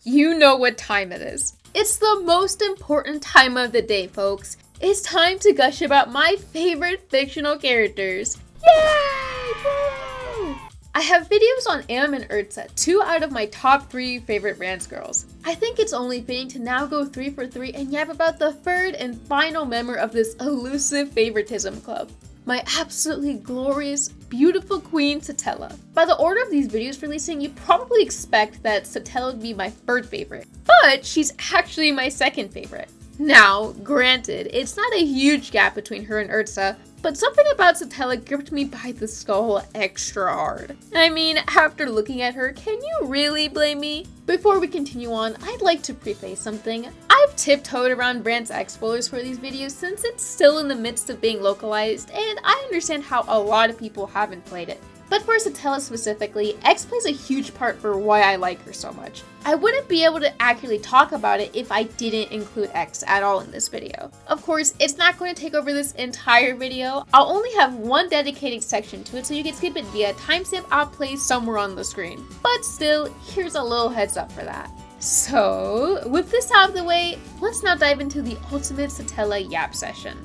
You know what time it is. It's the most important time of the day, folks. It's time to gush about my favorite fictional characters. Yay! Woo! I have videos on Am and Urza, 2 out of my top 3 favorite Rance girls. I think it's only fitting to now go 3 for 3 and yap about the third and final member of this elusive favoritism club. My absolutely glorious, beautiful queen, Satella. By the order of these videos releasing, you probably expect that Satella would be my third favorite, but she's actually my second favorite. Now, granted, it's not a huge gap between her and Urza, but something about Satella gripped me by the skull extra hard. I mean, after looking at her, can you really blame me? Before we continue on, I'd like to preface something. I've tiptoed around Rance X spoilers for these videos since it's still in the midst of being localized, and I understand how a lot of people haven't played it. But for Satella specifically, X plays a huge part for why I like her so much. I wouldn't be able to accurately talk about it if I didn't include X at all in this video. Of course, it's not going to take over this entire video. I'll only have one dedicated section to it so you can skip it via timestamp I'll place somewhere on the screen. But still, here's a little heads up for that. So, with this out of the way, let's now dive into the ultimate Satella yap session.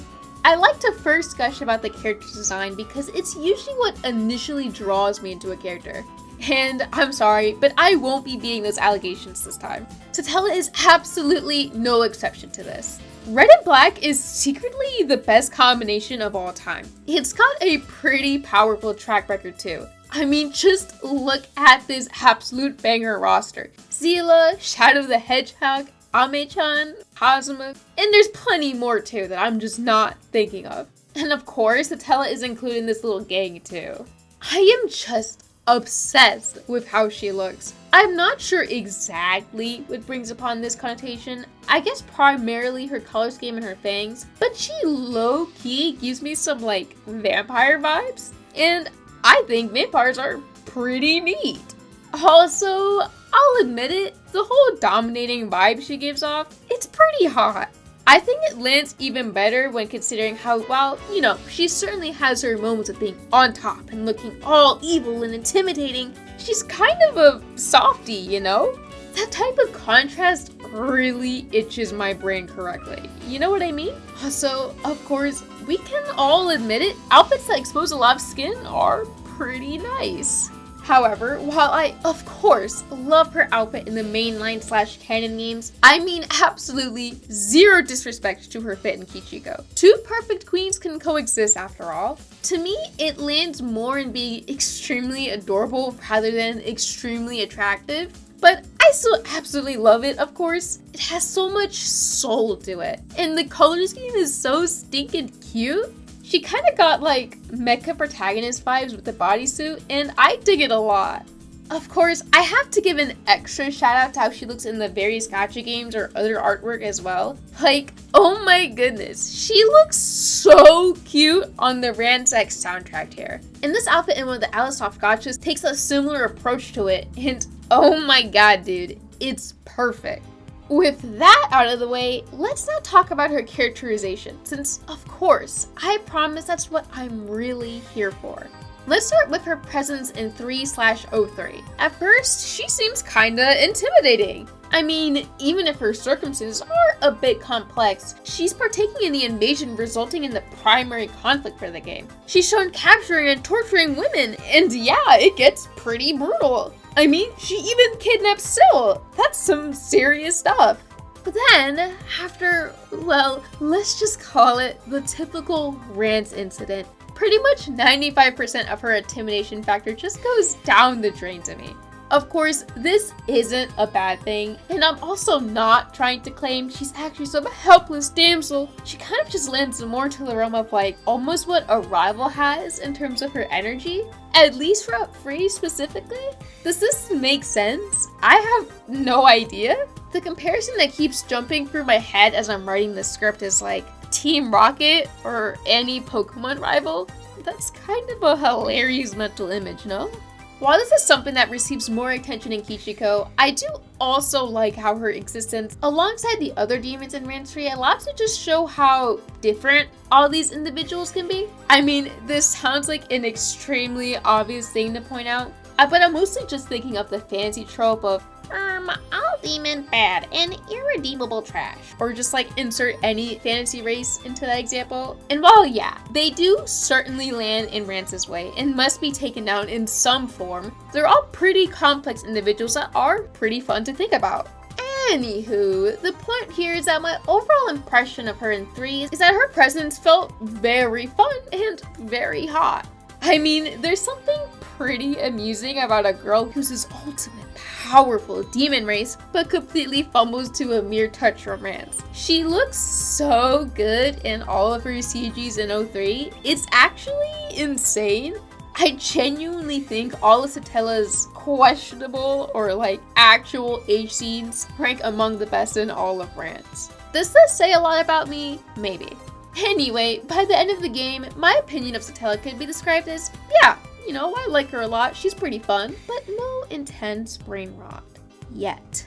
I like to first gush about the character's design because it's usually what initially draws me into a character. And I'm sorry, but I won't be beating those allegations this time. Satella is absolutely no exception to this. Red and black is secretly the best combination of all time. It's got a pretty powerful track record too. I mean, just look at this absolute banger roster. Zila, Shadow the Hedgehog, Ame-chan, Kazuma, and there's plenty more too that I'm just not thinking of. And of course, Satella is included in this little gang too. I am just obsessed with how she looks. I'm not sure exactly what brings upon this connotation. I guess primarily her color scheme and her fangs, but she low-key gives me some like vampire vibes, and I think vampires are pretty neat. Also, I'll admit it, the whole dominating vibe she gives off, it's pretty hot. I think it lands even better when considering how, well, you know, she certainly has her moments of being on top and looking all evil and intimidating. She's kind of a softie, you know? That type of contrast really itches my brain correctly. You know what I mean? Also, of course, we can all admit it, outfits that expose a lot of skin are pretty nice. However, while I, of course, love her outfit in the mainline/canon games, I mean absolutely zero disrespect to her fit in Kishiko. 2 perfect queens can coexist after all. To me, it lands more in being extremely adorable rather than extremely attractive. But I still absolutely love it, of course. It has so much soul to it. And the color scheme is so stinking cute. She kind of got like mecha protagonist vibes with the bodysuit, and I dig it a lot. Of course, I have to give an extra shout out to how she looks in the various gacha games or other artwork as well. Like, oh my goodness, she looks so cute on the Rance X soundtrack here. And this outfit in one of the Alisoft gachas takes a similar approach to it, and oh my god dude, it's perfect. With that out of the way, let's now talk about her characterization, since, of course, I promise that's what I'm really here for. Let's start with her presence in 3/03. At first, she seems kinda intimidating. I mean, even if her circumstances are a bit complex, she's partaking in the invasion resulting in the primary conflict for the game. She's shown capturing and torturing women, and yeah, it gets pretty brutal. I mean, she even kidnapped Syl. That's some serious stuff. But then, after, well, let's just call it the typical Rance incident, pretty much 95% of her intimidation factor just goes down the drain to me. Of course, this isn't a bad thing, and I'm also not trying to claim she's actually some helpless damsel. She kind of just lands more to the realm of like almost what a rival has in terms of her energy, at least for Free specifically. Does this make sense? I have no idea. The comparison that keeps jumping through my head as I'm writing the script is like Team Rocket or any Pokemon rival. That's kind of a hilarious mental image, no? While this is something that receives more attention in Kishiko, I do also like how her existence, alongside the other demons in Rance 3, allows to just show how different all these individuals can be. I mean, this sounds like an extremely obvious thing to point out, but I'm mostly just thinking of the fancy trope of all demon bad and irredeemable trash. Or just like insert any fantasy race into that example. And while yeah, they do certainly land in Rance's way and must be taken down in some form, they're all pretty complex individuals that are pretty fun to think about. Anywho, the point here is that my overall impression of her in 3 is that her presence felt very fun and very hot. I mean, there's something pretty amusing about a girl who's this ultimate powerful demon race, but completely fumbles to a mere touch from Rance. She looks so good in all of her CGs in 03, it's actually insane. I genuinely think all of Satella's questionable or like actual H scenes rank among the best in all of Rance. Does this say a lot about me? Maybe. Anyway, by the end of the game, my opinion of Satella could be described as, yeah, you know, I like her a lot, she's pretty fun, but no intense brain rot. Yet.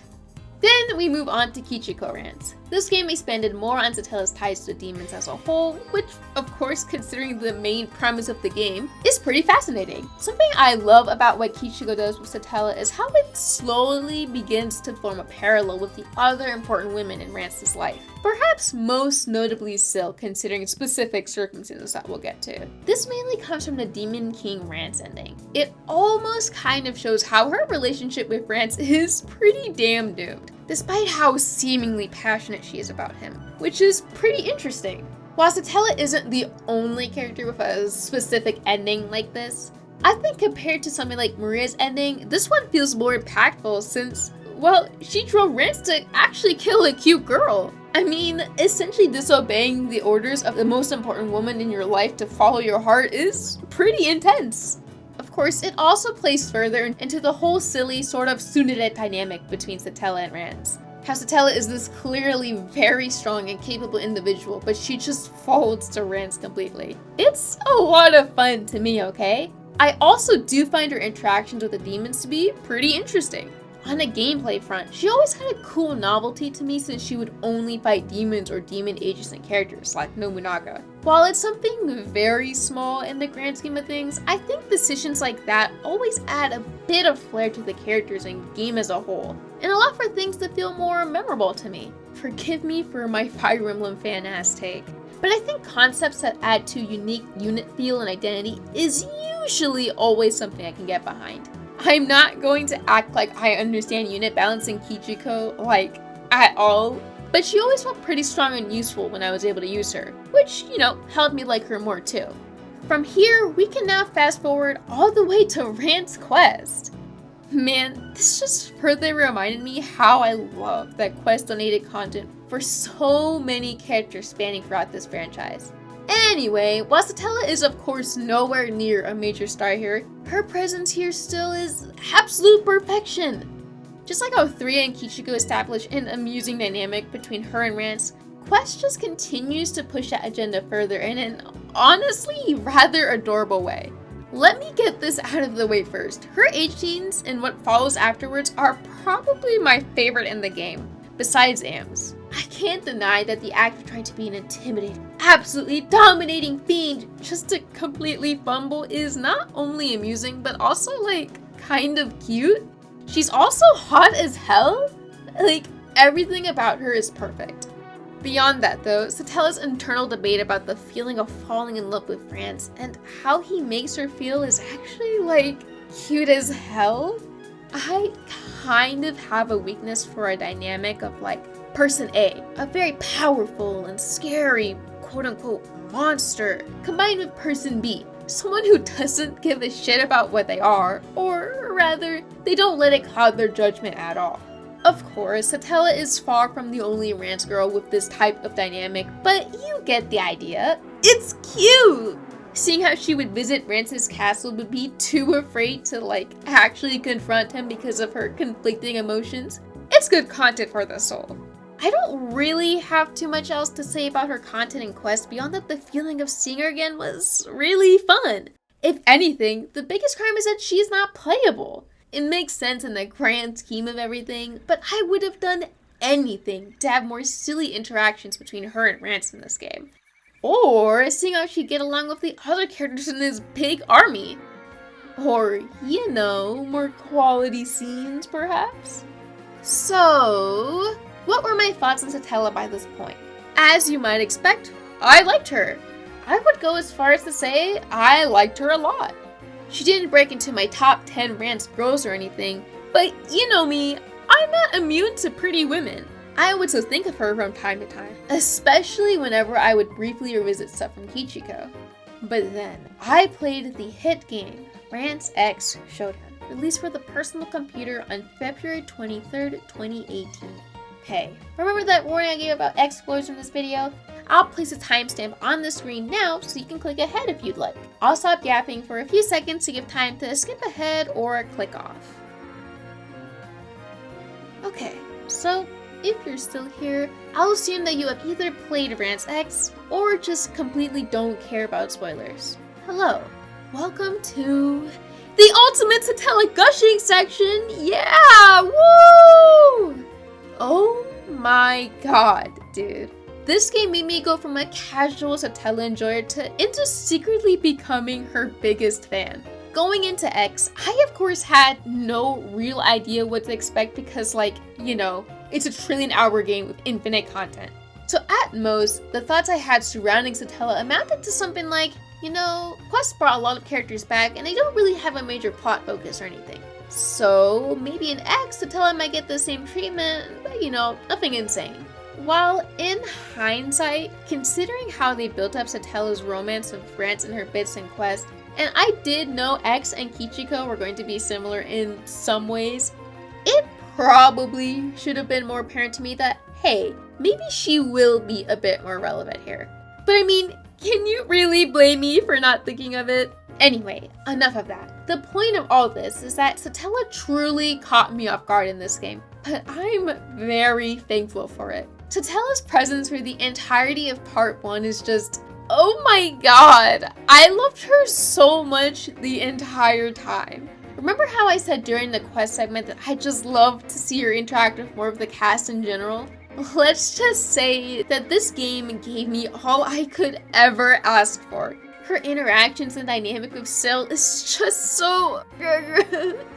Then we move on to Kishiko Rance. This game expanded more on Satella's ties to demons as a whole, which, of course, considering the main premise of the game, is pretty fascinating. Something I love about what Kishiko does with Satella is how it slowly begins to form a parallel with the other important women in Rance's life. Perhaps most notably Syl, considering specific circumstances that we'll get to. This mainly comes from the Demon King Rance ending. It almost kind of shows how her relationship with Rance is pretty damn doomed, despite how seemingly passionate she is about him, which is pretty interesting. While Satella isn't the only character with a specific ending like this, I think compared to something like Maria's ending, this one feels more impactful since, well, she drove Rance to actually kill a cute girl. I mean, essentially disobeying the orders of the most important woman in your life to follow your heart is pretty intense. Of course, it also plays further into the whole silly sort of tsundere dynamic between Satella and Rance. How Satella is this clearly very strong and capable individual, but she just folds to Rance completely. It's a lot of fun to me, okay? I also do find her interactions with the demons to be pretty interesting. On a gameplay front, she always had a cool novelty to me since she would only fight demons or demon adjacent characters like Nobunaga. While it's something very small in the grand scheme of things, I think decisions like that always add a bit of flair to the characters and game as a whole, and allow for things to feel more memorable to me. Forgive me for my Fire Emblem fan-ass take, but I think concepts that add to unique unit feel and identity is usually always something I can get behind. I'm not going to act like I understand unit balance in Kishiko, like, at all, but she always felt pretty strong and useful when I was able to use her, which, you know, helped me like her more too. From here, we can now fast forward all the way to Rance Quest. Man, this just further reminded me how I love that Quest donated content for so many characters spanning throughout this franchise. Anyway, while Satella is of course nowhere near a major star here, her presence here still is absolute perfection. Just like how 3 and Kishiko established an amusing dynamic between her and Rance, Quest just continues to push that agenda further in an honestly rather adorable way. Let me get this out of the way first. Her H scenes and what follows afterwards are probably my favorite in the game, besides Am's. I can't deny that the act of trying to be an intimidating, absolutely dominating fiend just to completely fumble is not only amusing, but also like kind of cute. She's also hot as hell. Like, everything about her is perfect. Beyond that though, Satella's internal debate about the feeling of falling in love with Rance and how he makes her feel is actually like cute as hell. I kind of have a weakness for a dynamic of like Person a very powerful and scary quote-unquote monster, combined with Person B, someone who doesn't give a shit about what they are, or rather, they don't let it cloud their judgment at all. Of course, Satella is far from the only Rance girl with this type of dynamic, but you get the idea. It's cute! Seeing how she would visit Rance's castle but be too afraid to like actually confront him because of her conflicting emotions, it's good content for the soul. I don't really have too much else to say about her content in Quest beyond that the feeling of seeing her again was really fun. If anything, the biggest crime is that she's not playable. It makes sense in the grand scheme of everything, but I would have done anything to have more silly interactions between her and Rance in this game. Or seeing how she'd get along with the other characters in this big army. Or, you know, more quality scenes perhaps? So, what were my thoughts on Satella by this point? As you might expect, I liked her. I would go as far as to say I liked her a lot. She didn't break into my top 10 Rance girls or anything, but you know me, I'm not immune to pretty women. I would still think of her from time to time, especially whenever I would briefly revisit stuff from Kishiko. But then, I played the hit game, Rance X Showdown, released for the personal computer on February 23rd, 2018. Hey, remember that warning I gave about exploits in this video? I'll place a timestamp on the screen now so you can click ahead if you'd like. I'll stop yapping for a few seconds to give time to skip ahead or click off. Okay, so if you're still here, I'll assume that you have either played Rance X or just completely don't care about spoilers. Hello, welcome to the ultimate Satella gushing section! Yeah! Woo! Oh my god, dude. This game made me go from a casual Satella enjoyer into secretly becoming her biggest fan. Going into X, I of course had no real idea what to expect because it's a trillion-hour game with infinite content. So at most, the thoughts I had surrounding Satella amounted to something like, Quest brought a lot of characters back and they don't really have a major plot focus or anything. So maybe in X, Satella might get the same treatment, but nothing insane. While in hindsight, considering how they built up Satella's romance with Rance and her bits and quests, and I did know X and Kishiko were going to be similar in some ways, it probably should have been more apparent to me that, hey, maybe she will be a bit more relevant here. But I mean, can you really blame me for not thinking of it? Anyway, enough of that. The point of all this is that Satella truly caught me off guard in this game, but I'm very thankful for it. Satella's presence for the entirety of part 1 is just, oh my god, I loved her so much the entire time. Remember how I said during the quest segment that I just loved to see her interact with more of the cast in general? Let's just say that this game gave me all I could ever ask for. Her interactions and dynamic with Sil is just so...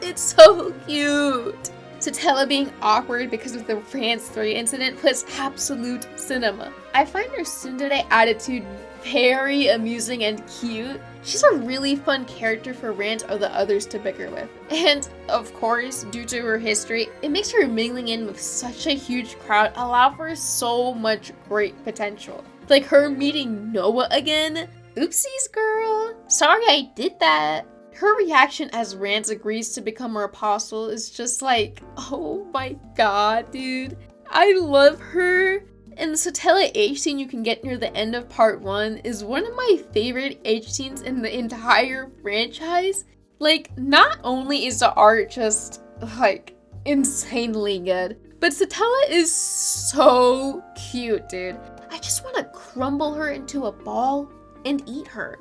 it's so cute. Satella being awkward because of the Rance 3 incident was absolute cinema. I find her tsundere attitude very amusing and cute. She's a really fun character for Rance or the others to bicker with. And, of course, due to her history, it makes her mingling in with such a huge crowd allow for so much great potential. Like her meeting Noah again. Oopsies, girl. Sorry I did that. Her reaction as Rance agrees to become her apostle is just like, oh my god, dude. I love her. And the Satella H scene you can get near the end of part 1 is one of my favorite H scenes in the entire franchise. Like, not only is the art just, insanely good, but Satella is so cute, dude. I just want to crumble her into a ball and eat her.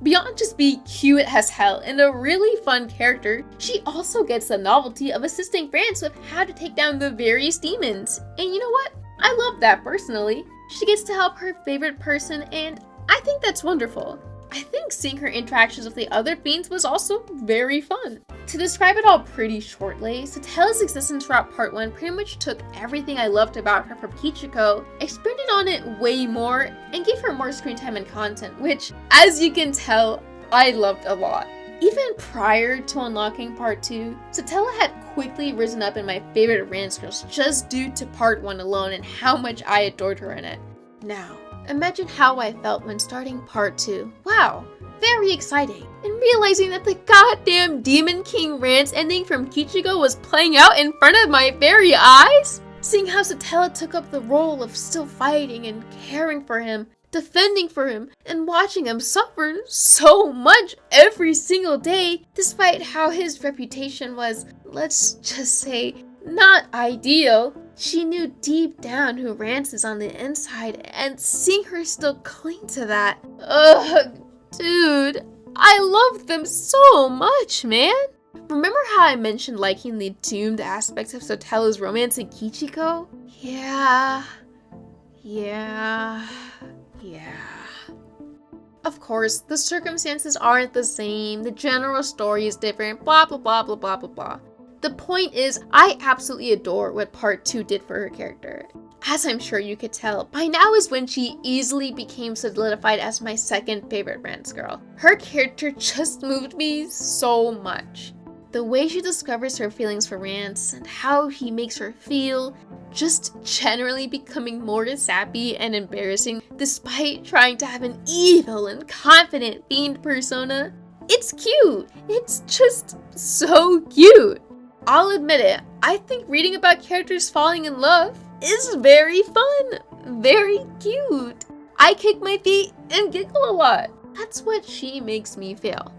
Beyond just being cute as hell and a really fun character, she also gets the novelty of assisting Rance with how to take down the various demons. And you know what? I love that personally. She gets to help her favorite person and I think that's wonderful. I think seeing her interactions with the other fiends was also very fun. To describe it all pretty shortly, Satella's existence throughout part 1 pretty much took everything I loved about her from Kishiko, expanded on it way more, and gave her more screen time and content, which, as you can tell, I loved a lot. Even prior to unlocking part 2, Satella had quickly risen up in my favorite Rance girls just due to part 1 alone and how much I adored her in it. Now, imagine how I felt when starting part 2. Wow, very exciting. And realizing that the goddamn Demon King Rance ending from Kishiko was playing out in front of my very eyes? Seeing how Satella took up the role of still fighting and caring for him, defending for him, and watching him suffer so much every single day, despite how his reputation was, let's just say, not ideal. She knew deep down who Rance is on the inside, and seeing her still cling to that, ugh, dude, I loved them so much, man. Remember how I mentioned liking the doomed aspects of Satella's romance in Kishiko? Yeah. Of course, the circumstances aren't the same, the general story is different, blah blah blah blah blah blah blah. The point is, I absolutely adore what part 2 did for her character. As I'm sure you could tell, by now is when she easily became solidified as my second favorite Rance girl. Her character just moved me so much. The way she discovers her feelings for Rance and how he makes her feel, just generally becoming more sappy and embarrassing despite trying to have an evil and confident themed persona. It's cute. It's just so cute. I'll admit it, I think reading about characters falling in love is very fun, very cute. I kick my feet and giggle a lot. That's what she makes me feel.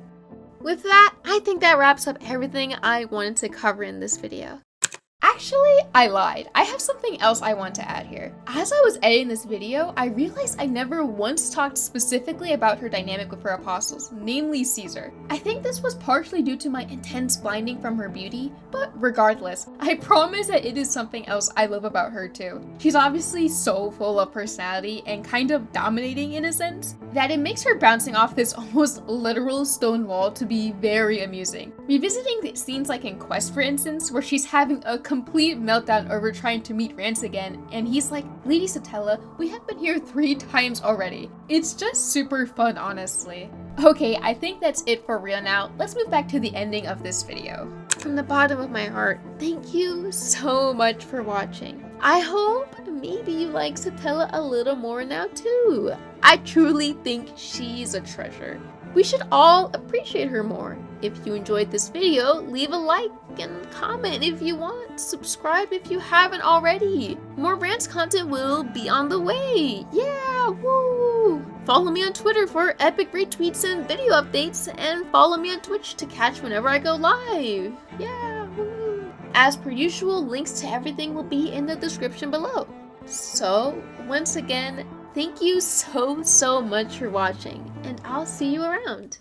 With that, I think that wraps up everything I wanted to cover in this video. Actually, I lied. I have something else I want to add here. As I was editing this video, I realized I never once talked specifically about her dynamic with her apostles, namely Caesar. I think this was partially due to my intense blinding from her beauty, but regardless, I promise that it is something else I love about her too. She's obviously so full of personality and kind of dominating in a sense, that it makes her bouncing off this almost literal stone wall to be very amusing. Revisiting the scenes like in Quest, for instance, where she's having a complete meltdown over trying to meet Rance again, and he's like, "Lady Satella, we have been here 3 times already." It's just super fun, honestly. Okay, I think that's it for real now. Let's move back to the ending of this video. From the bottom of my heart, thank you so much for watching. I hope maybe you like Satella a little more now too. I truly think she's a treasure. We should all appreciate her more. If you enjoyed this video, leave a like and comment if you want. Subscribe if you haven't already. More Rance content will be on the way. Yeah, woo! Follow me on Twitter for epic retweets and video updates, and follow me on Twitch to catch whenever I go live. Yeah, woo! As per usual, links to everything will be in the description below. So, once again, thank you so much for watching, and I'll see you around.